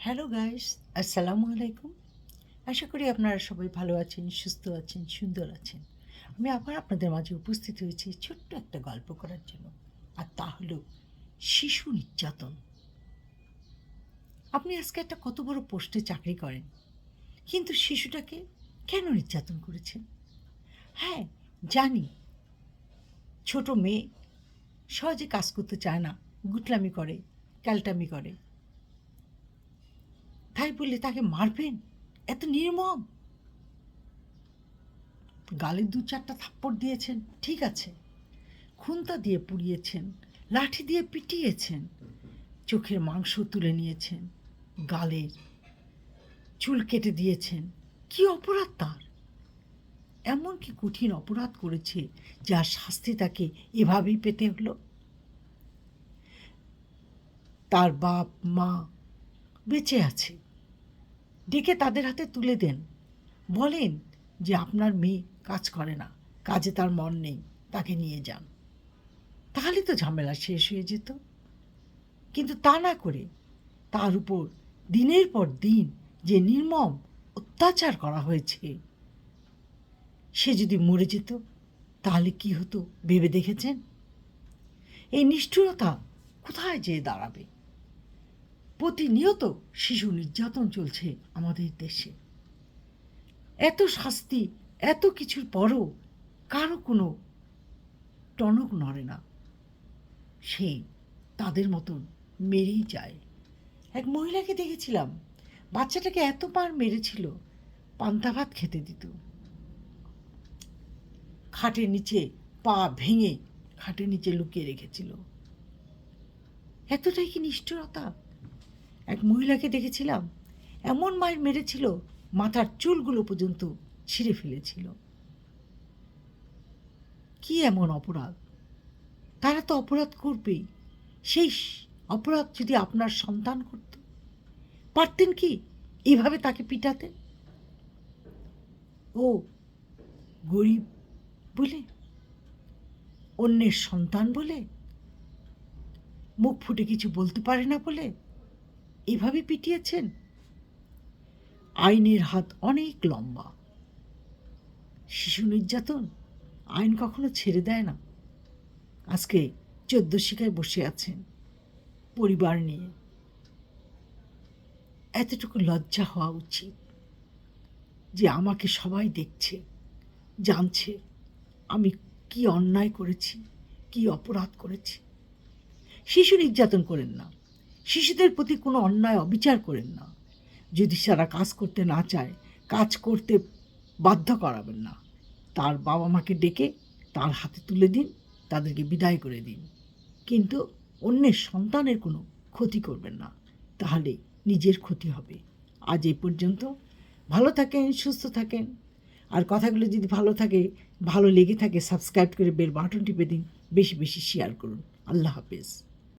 Hello guys, আসসালামু আলাইকুম। আশা করি আপনারা সবাই ভালো আছেন, সুস্থ আছেন, সুন্দর আছেন। আমি আবার আপনাদের মাঝে উপস্থিত হয়েছি ছোট্ট একটা গল্প করার জন্য। আর তা হলো শিশু নির্যাতন। আপনি আজকে একটা কত বড় পোস্টে চাকরি করেন, কিন্তু শিশুটাকে কেন নির্যাতন করেছেন? হ্যাঁ, জানি ছোট মেয়ে সহজে কাজ করতে চায় না, গুটলামি করে, ক্যালটামি করে। তাই বলে তাকে মারবেন? এত নির্মম! গালে দু চারটা থাপ্পড় দিয়েছেন, ঠিক আছে। খুন্তা দিয়ে পুড়িয়েছেন, লাঠি দিয়ে পিটিয়েছেন, চোখের মাংস তুলে নিয়েছেন, গালের চুল কেটে দিয়েছেন। কি অপরাধ তার? এমন কি কঠিন অপরাধ করেছে যার শাস্তি তাকে এভাবেই পেতে হলো? তার বাপ মা বেঁচে আছে, ডেকে তাদের হাতে তুলে দেন, বলেন যে আপনার মেয়ে কাজ করে না, কাজে তার মন নেই, তাকে নিয়ে যান। তাহলে তো ঝামেলা শেষ হয়ে যেত। কিন্তু তা না করে তার উপর দিনের পর দিন যে নির্মম অত্যাচার করা হয়েছে, সে যদি মরে যেত তাহলে কি হতো ভেবে দেখেছেন? এই নিষ্ঠুরতা কোথায় যেয়ে দাঁড়াবে? প্রতিনিয়ত শিশু নির্যাতন চলছে আমাদের দেশে। এত শাস্তি, এত কিছুর পরও কারো কোনো টনক নড়ে না। সে তাদের মতন মেরেই যায়। এক মহিলাকে দেখেছিলাম, বাচ্চাটাকে এত বার মেরেছিল, পান্তা ভাত খেতে দিত। খাটের নিচে পা ভেঙে খাটের নিচে লুকিয়ে রেখেছিল। এতটাই কি নিষ্ঠুরতা? এক মহিলাকে দেখেছিলাম, এমন মায়ের মেরেছিল, মাথার চুলগুলো পর্যন্ত ছিঁড়ে ফেলেছিল। কি এমন অপরাধ? তারা তো অপরাধ করবেই। সেই অপরাধ যদি আপনার সন্তান করত, পারতেন কি এইভাবে তাকে পিটাতে? ও গরিব বলে, অন্যের সন্তান বলে, মুখ ফুটে কিছু বলতে পারে না বলে এভাবে পিটিয়েছেন? আইনের হাত অনেক লম্বা। শিশু নির্যাতন আইন কখনো ছেড়ে দেয় না। আজকে 14 শিকায় বসে আছেন পরিবার নিয়ে। এতটুকু লজ্জা হওয়া উচিত যে আমাকে সবাই দেখছে, জানছে আমি কি অন্যায় করেছি, কি অপরাধ করেছি। শিশু নির্যাতন করেন না, শিশুদের প্রতি কোনো অন্যায় অবিচার করেন না। যদি সারা কাজ করতে না চায়, কাজ করতে বাধ্য করাবেন না। তার বাবা মাকে ডেকে তার হাতে তুলে দিন, তাদেরকে বিদায় করে দিন, কিন্তু অন্যের সন্তানের কোনো ক্ষতি করবেন না, তাহলে নিজের ক্ষতি হবে। আজ এই পর্যন্ত। ভালো থাকেন, সুস্থ থাকেন। আর কথাগুলো যদি ভালো লেগে থাকে, সাবস্ক্রাইব করে বেল বাটন টিপে দিন, বেশি বেশি শেয়ার করুন। আল্লাহ হাফেজ।